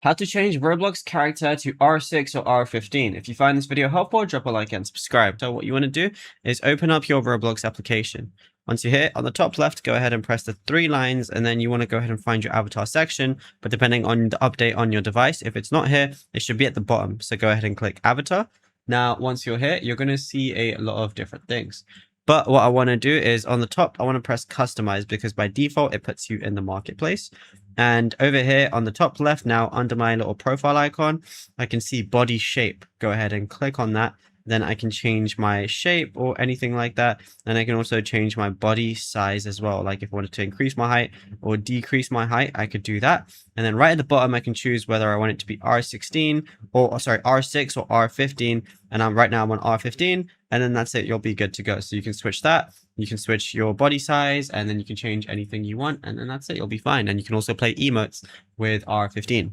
How to change Roblox character to R6 or R15. If you find this video helpful, drop a like and subscribe. So what you want to do is open up your Roblox application. Once you're here, on the top left, go ahead and press the three lines, and then you want to go ahead and find your avatar section. But depending on the update on your device, if it's not here, it should be at the bottom. So go ahead and click avatar. Now, once you're here, you're going to see a lot of different things. But what I want to do is on the top, I want to press customize because by default, it puts you in the marketplace. And over here on the top left, now under my little profile icon, I can see body shape. Go ahead and click on that. Then I can change my shape or anything like that. And I can also change my body size as well. Like if I wanted to increase my height or decrease my height, I could do that. And then right at the bottom, I can choose whether I want it to be R16 or sorry, R6 or R15. And right now I'm on R15, and then that's it. You'll be good to go. So you can switch that. You can switch your body size, and then you can change anything you want. And then that's it. You'll be fine. And you can also play emotes with R15.